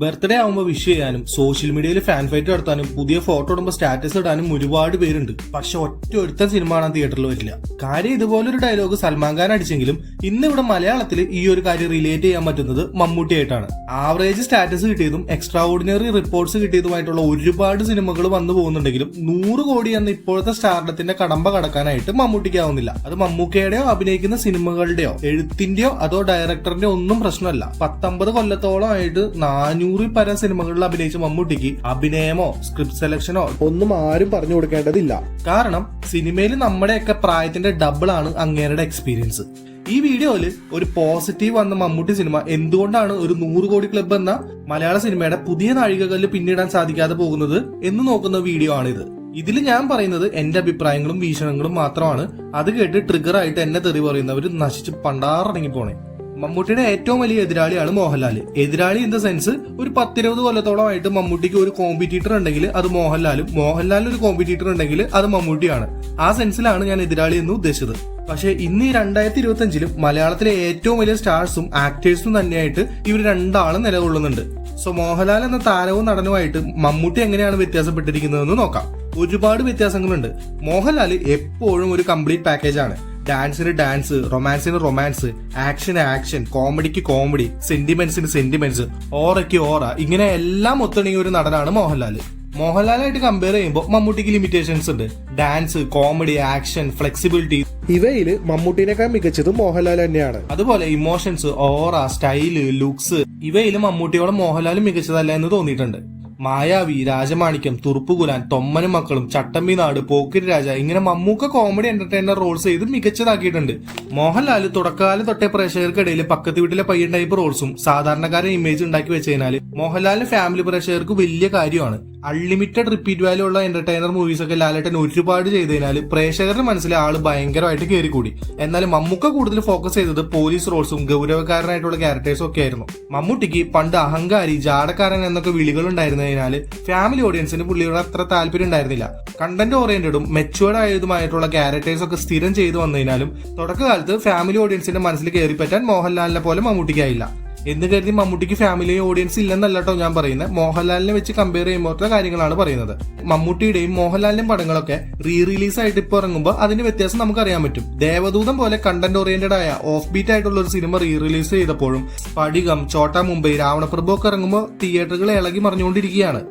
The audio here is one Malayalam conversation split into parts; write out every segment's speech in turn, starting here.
ബർത്ത്ഡേ ആവുമ്പോൾ വിഷ് ചെയ്യാനും സോഷ്യൽ മീഡിയയിൽ ഫാൻ ഫൈറ്റ് നടത്താനും പുതിയ ഫോട്ടോ ഇടുമ്പോൾ സ്റ്റാറ്റസ് ഇടാനും ഒരുപാട് പേരുണ്ട്. പക്ഷെ ഒറ്റ ഒരുത്ത സിനിമ കാണാൻ തിയേറ്ററിൽ വരില്ല. കാര്യം ഇതുപോലൊരു ഡയലോഗ് സൽമാൻ ഖാൻ അടിച്ചെങ്കിലും ഇന്നിവിടെ മലയാളത്തിൽ ഈ ഒരു കാര്യം റിലേറ്റ് ചെയ്യാൻ പറ്റുന്നത് മമ്മൂട്ടിയായിട്ടാണ്. ആവറേജ് സ്റ്റാറ്റസ് കിട്ടിയതും എക്സ്ട്രാ ഓർഡിനറി റിപ്പോർട്ട്സ് കിട്ടിയതുമായിട്ടുള്ള ഒരുപാട് സിനിമകൾ വന്നു പോകുന്നുണ്ടെങ്കിലും 100 കോടി എന്ന ഇപ്പോഴത്തെ സ്റ്റാർഡത്തിന്റെ കടമ്പ കടക്കാനായിട്ട് മമ്മൂട്ടിക്കാവുന്നില്ല. അത് മമ്മൂക്കയുടെയോ അഭിനയിക്കുന്ന സിനിമകളുടെയോ എഴുത്തിന്റെയോ അതോ ഡയറക്ടറിന്റെയോ ഒന്നും പ്രശ്നമല്ല. 19 കൊല്ലത്തോളമായിട്ട് 400 പരം സിനിമകളിൽ അഭിനയിച്ച മമ്മൂട്ടിക്ക് അഭിനയമോ സ്ക്രിപ്റ്റ് സെലക്ഷനോ ഒന്നും ആരും പറഞ്ഞു കൊടുക്കേണ്ടതില്ല. കാരണം സിനിമയിൽ നമ്മുടെയൊക്കെ പ്രായത്തിന്റെ ഡബിൾ ആണ് അങ്ങേരുടെ എക്സ്പീരിയൻസ്. ഈ വീഡിയോയിൽ ഒരു പോസിറ്റീവ് വന്ന മമ്മൂട്ടി സിനിമ എന്തുകൊണ്ടാണ് ഒരു 100 കോടി ക്ലബ് എന്ന മലയാള സിനിമയുടെ പുതിയ നാഴികകല്ല് പിന്നിടാൻ സാധിക്കാതെ പോകുന്നത് എന്ന് നോക്കുന്ന വീഡിയോ ആണിത്. ഇതിൽ ഞാൻ പറയുന്നത് എന്റെ അഭിപ്രായങ്ങളും വീക്ഷണങ്ങളും മാത്രമാണ്. അത് കേട്ട് ട്രിഗർ ആയിട്ട് എന്നെ തെറി പറയുന്നവർ നശിച്ച് പണ്ടാറടങ്ങി പോണേ. മമ്മൂട്ടിയുടെ ഏറ്റവും വലിയ എതിരാളിയാണ് മോഹൻലാൽ. എതിരാളി ഇൻ ദ സെൻസ് ഒരു 10-20 കൊല്ലത്തോളമായിട്ട് മമ്മൂട്ടിക്ക് ഒരു കോമ്പറ്റീറ്റർ ഉണ്ടെങ്കിൽ അത് മോഹൻലാലും, മോഹൻലാലിന് ഒരു കോമ്പറ്റീറ്റർ ഉണ്ടെങ്കിൽ അത് മമ്മൂട്ടിയാണ്. ആ സെൻസിലാണ് ഞാൻ എതിരാളി എന്ന് ഉദ്ദേശിച്ചത്. പക്ഷെ ഇന്ന് ഈ 2025 മലയാളത്തിലെ ഏറ്റവും വലിയ സ്റ്റാർസും ആക്ടേഴ്സും തന്നെയായിട്ട് ഇവർ രണ്ടാളും നിലകൊള്ളുന്നുണ്ട്. സോ മോഹൻലാൽ എന്ന താരവും നടനുമായിട്ട് മമ്മൂട്ടി എങ്ങനെയാണ് വ്യത്യാസപ്പെട്ടിരിക്കുന്നതെന്ന് നോക്കാം. ഒരുപാട് വ്യത്യാസങ്ങളുണ്ട്. മോഹൻലാൽ എപ്പോഴും ഒരു കംപ്ലീറ്റ് പാക്കേജ് ആണ്. ഡാൻസിന് ഡാൻസ്, റൊമാൻസിന് റൊമാൻസ്, ആക്ഷന് ആക്ഷൻ, കോമഡിക്ക് കോമഡി, സെന്റിമെന്റ്സിന് സെന്റിമെന്റ്സ്, ഓറയ്ക്ക് ഓറ, ഇങ്ങനെ എല്ലാം ഒത്തിണങ്ങിയ ഒരു നടനാണ് മോഹൻലാൽ. മോഹൻലാലായിട്ട് കമ്പയർ ചെയ്യുമ്പോൾ മമ്മൂട്ടിക്ക് ലിമിറ്റേഷൻസ് ഉണ്ട്. ഡാൻസ്, കോമഡി, ആക്ഷൻ, ഫ്ലെക്സിബിലിറ്റി ഇവയിൽ മമ്മൂട്ടിനേക്കാൾ മികച്ചത് മോഹൻലാൽ തന്നെയാണ്. അതുപോലെ ഇമോഷൻസ്, ഓറ, സ്റ്റൈല്, ലുക്സ് ഇവയിൽ മമ്മൂട്ടിയോളം മോഹൻലാലും മികച്ചതല്ല എന്ന് തോന്നിയിട്ടുണ്ട്. മായാവി, രാജമാണിക്യം, തുറുപ്പുകുലാൻ, തൊമ്മനും മക്കളും, ചട്ടമ്പി നാട്, പോക്കിരി രാജ ഇങ്ങനെ മമ്മൂക്ക കോമഡി എന്റർടൈനർ റോൾസ് ചെയ്ത് മികച്ചതാക്കിയിട്ടുണ്ട്. മോഹൻലാൽ തുടക്കകാലം തൊട്ടേ പ്രേക്ഷകർക്കിടയിൽ പക്കത്ത് വീട്ടിലെ പയ്യൻ ടൈപ്പ് റോൾസും സാധാരണക്കാരൻ ഇമേജ് ഉണ്ടാക്കി വെച്ചതിനാൽ മോഹൻലാലിന് ഫാമിലി പ്രേക്ഷകർക്ക് വലിയ കാര്യമാണ്. അൺലിമിറ്റഡ് റിപ്പീറ്റ് വാല്യൂ ഉള്ള എന്റർടൈനർ മൂവീസ് ഒക്കെ ലാലേട്ടൻ ഒരുപാട് ചെയ്തതിനാൽ പ്രേക്ഷകരുടെ മനസ്സിലെ ആള് ഭയങ്കരമായിട്ട് കയറിക്കൂടി. എന്നാൽ മമ്മൂക്ക കൂടുതൽ ഫോക്കസ് ചെയ്തത് പോലീസ് റോൾസും ഗൗരവക്കാരനായിട്ടുള്ള ക്യാരക്ടേഴ്സും ഒക്കെ ആയിരുന്നു. മമ്മൂട്ടിക്ക് പണ്ട് അഹങ്കാരി, ജാടക്കാരൻ എന്നൊക്കെ വിളികൾ ഉണ്ടായിരുന്നതിനാൽ ഫാമിലി ഓഡിയൻസിന് പുള്ളിയോട് അത്ര താല്പര്യം ഉണ്ടായിരുന്നില്ല. കണ്ടന്റ് ഓറിയന്റഡും മെച്ചുവേർഡ് ആയതുമായിട്ടുള്ള ക്യാരക്ടേഴ്സ് ഒക്കെ സ്ഥിരം ചെയ്തു വന്നതിനാലും തുടക്കകാലത്ത് ഫാമിലി ഓഡിയൻസിന്റെ മനസ്സിൽ കയറി പറ്റാൻ മോഹൻലാലിനെ പോലെ മമ്മൂട്ടിക്കായില്ല. എന്ന് കരുതി മമ്മൂട്ടിക്ക് ഫാമിലി ഓഡിയൻസ് ഇല്ലെന്നല്ലോ ഞാൻ പറയുന്നത്. മോഹൻലാലിനെ വെച്ച് കമ്പയർ ചെയ്യുമ്പോഴത്തെ കാര്യങ്ങളാണ് പറയുന്നത്. മമ്മൂട്ടിയുടെയും മോഹൻലാലിന്റെയും പടങ്ങളൊക്കെ റിലീസ് ആയിട്ട് ഇപ്പൊ ഇറങ്ങുമ്പോൾ അതിന്റെ വ്യത്യാസം നമുക്ക് അറിയാൻ പറ്റും. ദേവദൂതം പോലെ കണ്ടന്റ് ഓറിയന്റഡ് ആയ ഓഫ് ബീറ്റ് ആയിട്ടുള്ള ഒരു സിനിമ റിലീസ് ചെയ്തപ്പോഴും സ്ഫടികം, ചോട്ടാ മുംബൈ, രാവണപ്രഭു ഒക്കെ ഇറങ്ങുമ്പോൾ തിയേറ്ററുകൾ ഇളകി മറിഞ്ഞുകൊണ്ടിരിക്കുകയാണ്.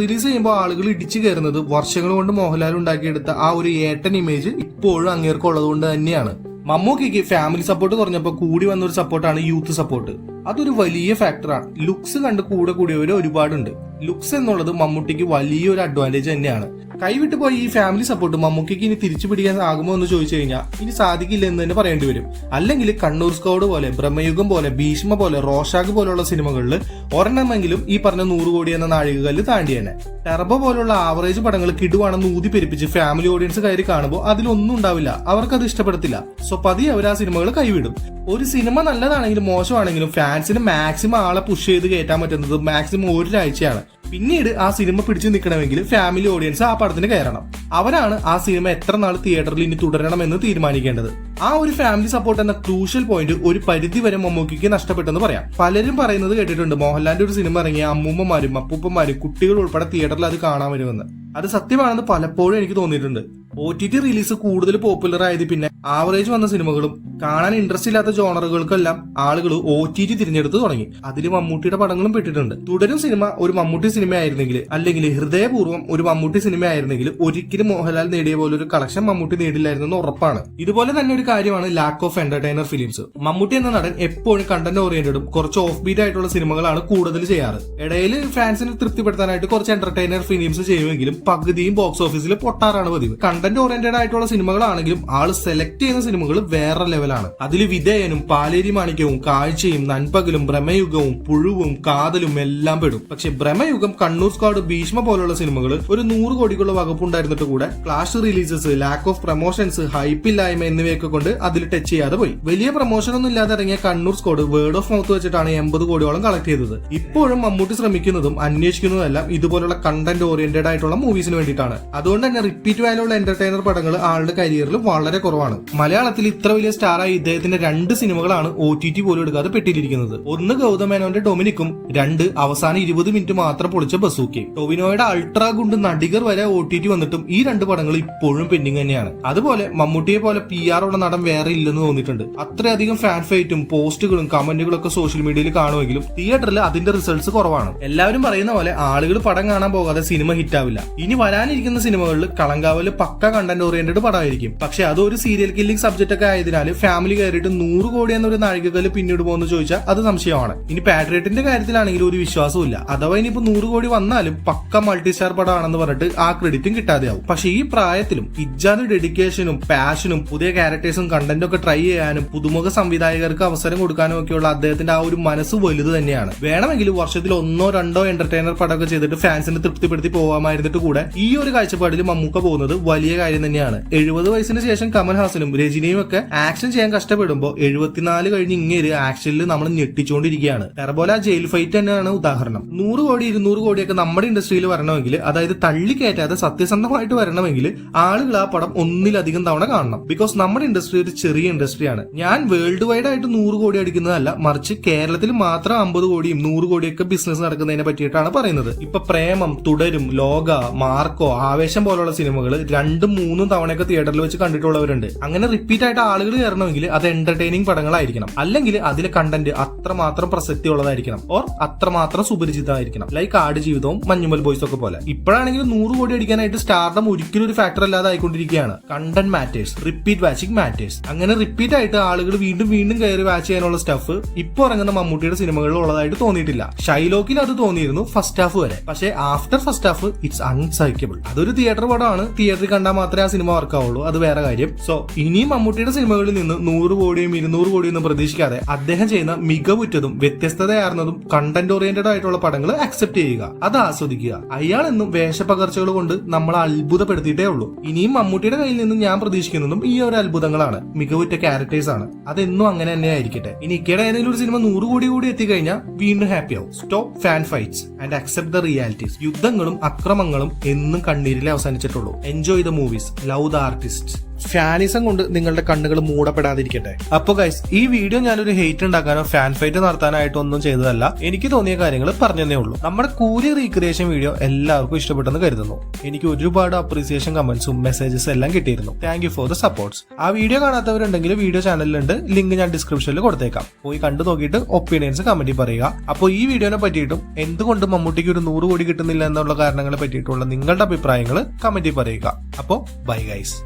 റിലീസ് ചെയ്യുമ്പോൾ ആളുകൾ ഇടിച്ചു കയറുന്നത് വർഷങ്ങൾ കൊണ്ട് മോഹൻലാൽ ഉണ്ടാക്കിയെടുത്ത ആ ഒരു ഏട്ടൻ ഇമേജ് ഇപ്പോഴും അങ്ങേർക്കുള്ളത് കൊണ്ട് തന്നെയാണ്. മമ്മൂക്കിക്ക് ഫാമിലി സപ്പോർട്ട് കുറഞ്ഞപ്പോൾ കൂടി വന്നൊരു സപ്പോർട്ടാണ് യൂത്ത് സപ്പോർട്ട്. അതൊരു വലിയ ഫാക്ടറാണ്. ലുക്സ് കണ്ട് കൂടിയവര് ഒരുപാടുണ്ട്. ലുക്സ് എന്നുള്ളത് മമ്മൂട്ടിക്ക് വലിയൊരു അഡ്വാൻറ്റേജ് തന്നെയാണ്. കൈവിട്ട് പോയി ഈ ഫാമിലി സപ്പോർട്ട് മമ്മൂക്കിക്ക് ഇനി തിരിച്ചു പിടിക്കാൻ ആകുമോ എന്ന് ചോദിച്ചു കഴിഞ്ഞാൽ ഇനി സാധിക്കില്ല എന്ന് തന്നെ പറയേണ്ടി വരും. അല്ലെങ്കിൽ കണ്ണൂർ സ്കോഡ് പോലെ, ബ്രഹ്മയുഗം പോലെ, ഭീഷ്മ പോലെ, റോഷാഗ് പോലുള്ള സിനിമകളിൽ ഒരെണ്ണമെങ്കിലും ഈ പറഞ്ഞ 100 കോടി എന്ന നാഴികകല്ല് താണ്ടി തന്നെ. ടെർബോ പോലുള്ള ആവറേജ് പടങ്ങൾ കിടുവാണെന്ന് ഊതി പെരുപ്പിച്ച് ഫാമിലി ഓഡിയൻസ് കയറി കാണുമ്പോൾ അതിലൊന്നും ഉണ്ടാവില്ല. അവർക്കത് ഇഷ്ടപ്പെടത്തില്ല. സോ പതിയെ അവർ ആ സിനിമകൾ കൈവിടും. ഒരു സിനിമ നല്ലതാണെങ്കിലും മോശമാണെങ്കിലും ഫാൻസിന് മാക്സിമം ആളെ പുഷ് ചെയ്ത് കയറ്റാൻ പറ്റുന്നത് മാക്സിമം ഒരാഴ്ചയാണ്. പിന്നീട് ആ സിനിമ പിടിച്ചു നിൽക്കണമെങ്കിൽ ഫാമിലി ഓഡിയൻസ് ആ പടത്തിന് കയറണം. അവരാണ് ആ സിനിമ എത്ര നാൾ തിയേറ്ററിൽ ഇനി തുടരണമെന്ന് തീരുമാനിക്കേണ്ടത്. ആ ഒരു ഫാമിലി സപ്പോർട്ട് എന്ന ക്രൂഷ്യൽ പോയിന്റ് ഒരു പരിധി വരെ മമ്മൂക്കിക്ക് നഷ്ടപ്പെട്ടെന്ന് പറയാം. പലരും പറയുന്നത് കേട്ടിട്ടുണ്ട്, മോഹൻലാലിന്റെ ഒരു സിനിമ ഇറങ്ങിയ അമ്മൂമ്മമാരും അപ്പൂപ്പന്മാരും കുട്ടികൾ ഉൾപ്പെടെ തിയേറ്ററിൽ അത് കാണാൻ വരുമെന്ന്. അത് സത്യമാണെന്ന് പലപ്പോഴും എനിക്ക് തോന്നിയിട്ടുണ്ട്. OTT റിലീസ് കൂടുതൽ പോപ്പുലർ ആയത് പിന്നെ ആവറേജ് വന്ന സിനിമകളും കാണാൻ ഇൻട്രസ്റ്റ് ഇല്ലാത്ത ജോണറുകൾക്കെല്ലാം ആളുകൾ OTT തിരഞ്ഞെടുത്ത് തുടങ്ങി. അതിൽ മമ്മൂട്ടിയുടെ പടങ്ങളും പെട്ടിട്ടുണ്ട്. തുടരും സിനിമ ഒരു മമ്മൂട്ടി സിനിമ ആയിരുന്നെങ്കിൽ, അല്ലെങ്കിൽ ഹൃദയപൂർവ്വം ഒരു മമ്മൂട്ടി സിനിമ ആയിരുന്നെങ്കിൽ ഒരിക്കലും മോഹൻലാൽ നേടിയ പോലെ ഒരു കളക്ഷൻ മമ്മൂട്ടി നേടില്ലായിരുന്നു ഉറപ്പാണ്. ഇതുപോലെ തന്നെ ഒരു കാര്യമാണ് lack of entertainer films. Mammootty എന്ന നടൻ എപ്പോഴും കണ്ടന്റ് ഓറിയന്റഡും കുറച്ച് ഓഫ് ബീറ്റ് ആയിട്ടുള്ള സിനിമകളാണ് കൂടുതൽ ചെയ്യാറ്. ഇടയിൽ ഫാൻസിനെ തൃപ്തിപ്പെടുത്താനായിട്ട് കുറച്ച് എന്റർടൈനർ ഫിലിംസ് ചെയ്യുമെങ്കിലും പകുതിയും ബോക്സ് ഓഫീസിൽ പൊട്ടാറാണ് പതിവ്. കണ്ടന്റ് ഓറിയന്റഡ് ആയിട്ടുള്ള സിനിമകളാണെങ്കിലും ആള് സെലക്ട് ചെയ്യുന്ന സിനിമകൾ വേറെ ലെവലാണ്. അതിൽ വിധേയനും, പാലേരി മാണിക്യവും, കാഴ്ചയും, നൻപകലും, ബ്രഹ്മയുഗവും, പുഴുവും, കാതലും എല്ലാം പെടും. പക്ഷെ ബ്രഹ്മയുഗം, കണ്ണൂർ സ്ക്വാഡ്, ഭീഷ്മ പോലുള്ള സിനിമകൾ ഒരു 100 കോടിക്കുള്ള വകുപ്പുണ്ടായിരുന്നിട്ട് കൂടെ clash releases, lack of promotions, ഹൈപ്പില്ലായ്മ എന്നിവയൊക്കെ കൊണ്ട് അതിൽ ടച്ച് ചെയ്യാതെ പോയി. വലിയ പ്രൊമോഷൻ ഒന്നും ഇല്ലാതെ ഇറങ്ങിയ Kannur squad word of mouth വെച്ചിട്ടാണ് 80 കോടിയോളം കളക്ട് ചെയ്തത്. ഇപ്പോഴും മമ്മൂട്ടി ശ്രമിക്കുന്നതും അന്വേഷിക്കുന്നതും എല്ലാം ഇതുപോലുള്ള കണ്ടന്റ് ഓറിയന്റഡ് ആയിട്ടുള്ള മൂവീസിന് വേണ്ടിയിട്ടാണ്. അതുകൊണ്ട് തന്നെ റിപ്പീറ്റ് വാല്യൂ ഉള്ള എന്റർടൈനർ പടങ്ങൾ ആളുടെ കരിയറിൽ വളരെ കുറവാണ്. മലയാളത്തിൽ ഇത്ര വലിയ സ്റ്റാറായി ഇദ്ദേഹത്തിന്റെ 2 സിനിമകളാണ് OTT പോലും എടുക്കാതെ പെട്ടിരിക്കുന്നത്. ഒന്ന് ഗൗതം മേനോന്റെ ഡൊമിനിക്കും, 2 അവസാന 20 മിനിറ്റ് മാത്രം പൊളിച്ച ബസൂക്കയും. ടൊവിനോയുടെ അൾട്രാ ഗുണ്ട് നടികർ വരെ OTT വന്നിട്ടും ഈ 2 പടങ്ങൾ ഇപ്പോഴും പെൻഡിങ് തന്നെയാണ്. അതുപോലെ മമ്മൂട്ടിയെ പോലെ PR ഉള്ള നടൻ വേറെ ഇല്ലെന്ന് തോന്നിയിട്ടുണ്ട്. അത്രയധികം ഫാൻ ഫൈറ്റും പോസ്റ്റുകളും കമന്റുകളും ഒക്കെ സോഷ്യൽ മീഡിയയിൽ കാണുമെങ്കിലും തിയേറ്ററിൽ അതിന്റെ റിസൾട്ട്സ് കുറവാണ്. എല്ലാവരും പറയുന്ന പോലെ ആളുകൾ പടം കാണാൻ പോകാതെ സിനിമ ഹിറ്റാവില്ല. ഇനി വരാനിരിക്കുന്ന സിനിമകളിൽ കളങ്കാവല് പക്ക കണ്ടന്റ് ഓറിയന്റഡ് പടമായിരിക്കും. പക്ഷെ അതൊരു സീരിയൽ കില്ലിംഗ് സബ്ജക്ട് ഒക്കെ ആയതിനാൽ ഫാമിലി കയറിയിട്ട് 100 കോടി എന്നൊരു നാഴികക്കല്ല് പിന്നീട് പോകുമെന്ന് ചോദിച്ചാൽ അത് സംശയമാണ്. ഇനി പാട്രിയറ്റിന്റെ കാര്യത്തിലാണെങ്കിൽ ഒരു വിശ്വാസവും ഇല്ല. അഥവാ ഇനിയിപ്പോ 100 കോടി വന്നാലും പക്ക മൾട്ടി സ്റ്റാർ പടമാണെന്ന് പറഞ്ഞിട്ട് ആ ക്രെഡിറ്റും കിട്ടാതെയാവും. പക്ഷെ ഈ പ്രായത്തിലും ഇജ്ജാദ് ഡെഡിക്കേഷനും പാഷനും പുതിയ ക്യാരക്ടേഴ്സും കണ്ടന്റും ഒക്കെ ട്രൈ ചെയ്യാനും പുതുമുഖ സംവിധായകർക്ക് അവസരം കൊടുക്കാനും ഒക്കെയുള്ള അദ്ദേഹത്തിന്റെ ആ ഒരു മനസ്സ് വലുത് തന്നെയാണ്. വേണമെങ്കിൽ വർഷത്തിൽ 1-2 എന്റർടൈനർ പടമൊക്കെ ചെയ്തിട്ട് ഫാൻസിനെ തൃപ്തിപ്പെടുത്തി പോകാമായിരുന്നിട്ട് കൂടെ ഈ ഒരു കാഴ്ചപ്പാടിൽ മമ്മൂക്ക പോകുന്നത് വലിയ കാര്യം തന്നെയാണ്. 70 വയസ്സിന് ശേഷം കമൽഹാസനും രജനിയും ഒക്കെ ആക്ഷൻ ചെയ്യാൻ കഷ്ടപ്പെടുമ്പോൾ 74 കഴിഞ്ഞ് ഇങ്ങേര് ആക്ഷനിൽ നമ്മൾ ഞെട്ടിച്ചുകൊണ്ടിരിക്കുകയാണ്. ടെർബോല ജയിൽ ഫൈറ്റ് തന്നെയാണ് ഉദാഹരണം. 100 കോടി 200 കോടിയൊക്കെ നമ്മുടെ ഇൻഡസ്ട്രിയിൽ വരണമെങ്കിൽ, അതായത് തള്ളിക്കയറ്റാതെ സത്യസന്ധമായിട്ട് വരണമെങ്കിൽ ആളുകൾ ആ പടം ഒന്നിലധികം തവണ കാണണം. ബിക്കോസ് നമ്മുടെ ഇൻഡസ്ട്രി ഒരു ചെറിയ ഇൻഡസ്ട്രിയാണ്. ഞാൻ വേൾഡ് വൈഡ് ആയിട്ട് 100 കോടി അടിക്കുന്നതല്ല, മറിച്ച് കേരളത്തിൽ മാത്രം 50 കോടിയും 100 കോടിയൊക്കെ ബിസിനസ് നടക്കുന്നതിനെ പറ്റിയിട്ടാണ് പറയുന്നത്. ഇപ്പൊ പ്രേമം, തുടരും, ലോക, മാർക്കോ, ആവേശം പോലുള്ള സിനിമകൾ 2-3 തവണയൊക്കെ തിയേറ്ററിൽ വെച്ച് കണ്ടിട്ടുള്ളവരുണ്ട്. അങ്ങനെ റിപ്പീറ്റ് ആയിട്ട് ആളുകൾ കയറണമെങ്കിൽ അത് എന്റർടൈനിങ് പടങ്ങളായിരിക്കണം. അല്ലെങ്കിൽ അതിലെ കണ്ടന്റ് അത്രമാത്രം പ്രസക്തി ഉള്ളതായിരിക്കണം, ഓർ അത്രമാത്രം സുപരിചിതമായിരിക്കണം. ലൈക്ക് ആടുജീവിതവും മഞ്ഞുമൽ ബോയ്സ് ഒക്കെ പോലെ. ഇപ്പോഴാണെങ്കിൽ 100 കോടി അടിക്കാനായിട്ട് സ്റ്റാർഡം ഒരിക്കലും ഒരു ഫാക്ടർ അല്ലാതെ ആയിക്കൊണ്ടിരിക്കുകയാണ്. Content matters, repeat watching matters. അങ്ങനെ റിപ്പീറ്റ് ആയിട്ട് ആളുകൾ വീണ്ടും വീണ്ടും കയറി വാച്ച് ചെയ്യാനുള്ള സ്റ്റഫ് ഇപ്പൊ ഇറങ്ങുന്ന മമ്മൂട്ടിയുടെ സിനിമകളിൽ ഉള്ളതായിട്ട് തോന്നിയിട്ടില്ല. ഷൈലോക്കിൽ അത് തോന്നിയിരുന്നു ഫസ്റ്റ് ഹാഫ് വരെ. പക്ഷേ ആഫ്റ്റർ ഫസ്റ്റ് ഹാഫ് ഇറ്റ്സ് അൺസൈക്കബിൾ. അതൊരു തിയേറ്റർ പടമാണ്, തിയേറ്ററിൽ കണ്ടാൽ മാത്രമേ ആ സിനിമ വർക്കാവുള്ളൂ, അത് വേറെ കാര്യം. സോ ഇനിയും മമ്മൂട്ടിയുടെ സിനിമകളിൽ നിന്ന് 100 കോടിയും 200 കോടിയും ഒന്നും പ്രതീക്ഷിക്കാതെ അദ്ദേഹം ചെയ്യുന്ന മികവുറ്റതും വ്യത്യസ്തതയാർന്നതും കണ്ടന്റ് ഓറിയന്റഡ് ആയിട്ടുള്ള പടങ്ങൾ അക്സെപ്റ്റ് ചെയ്യുക, അത് ആസ്വദിക്കുക. അയാൾ എന്നും വേഷപ്പകർച്ചകൾ കൊണ്ട് നമ്മളെ അത്ഭുതപ്പെടുത്തിയിട്ടേ ഉള്ളൂ. ഇനിയും മമ്മൂട്ടിയുടെ കയ്യിൽ നിന്നും ഞാൻ പ്രതീക്ഷിക്കുന്നതും ഈ ഒരു അത്ഭുതങ്ങളാണ്, മികവുറ്റ ക്യാരക്ടേഴ്സ് ആണ്. അതെന്നും അങ്ങനെ തന്നെ ആയിരിക്കട്ടെ. ഇനി ഇക്കയുടെ ഏതെങ്കിലും ഒരു സിനിമ 100 കോടി കൂടി എത്തിക്കഴിഞ്ഞാൽ വീണ്ടും ഹാപ്പിയാവും. Stop fan fights and accept the realities. യുദ്ധങ്ങളും അക്രമങ്ങളും എന്നും കണ്ണീരിലെ അവസാനിച്ചിട്ടുള്ളൂ. Enjoy the movies, love the artist. Fanism കൊണ്ട് നിങ്ങളുടെ കണ്ണുകൾ മൂടപ്പെടാതിരിക്കട്ടെ. അപ്പൊ ഗൈസ്, ഈ വീഡിയോ ഞാനൊരു ഹെയ്റ്റ് ഉണ്ടാക്കാനോ ഫാൻ ഫൈറ്റ് നടത്താനായിട്ടോ ഒന്നും ചെയ്തതല്ല. എനിക്ക് തോന്നിയ കാര്യങ്ങൾ പറഞ്ഞതേ ഉള്ളൂ. നമ്മുടെ കൂലി റീക്രിയേഷൻ വീഡിയോ എല്ലാവർക്കും ഇഷ്ടപ്പെട്ടെന്ന് കരുതുന്നു. എനിക്ക് ഒരുപാട് അപ്രീസിയേഷൻ കമന്റ്സും മെസ്സേജസ് എല്ലാം കിട്ടിയിരുന്നു. Thank you for the supports. ആ വീഡിയോ കാണാത്തവരുണ്ടെങ്കിൽ വീഡിയോ ചാനലിലുണ്ട്, ലിങ്ക് ഞാൻ ഡിസ്ക്രിപ്ഷനിൽ കൊടുത്തേക്കാം. പോയി കണ്ടു നോക്കിയിട്ട് ഒപ്പീനിയൻസ് കമന്റിൽ പറയുക. അപ്പോൾ ഈ വീഡിയോനെ പറ്റിയിട്ടും എന്തുകൊണ്ട് മമ്മൂട്ടിക്ക് ഒരു 100 കോടി കിട്ടുന്നില്ല എന്നുള്ള കാരണങ്ങളെ പറ്റിയിട്ടുള്ള നിങ്ങളുടെ അഭിപ്രായങ്ങൾ കമന്റിൽ പറയുക. അപ്പോൾ ബൈ ഗൈസ്.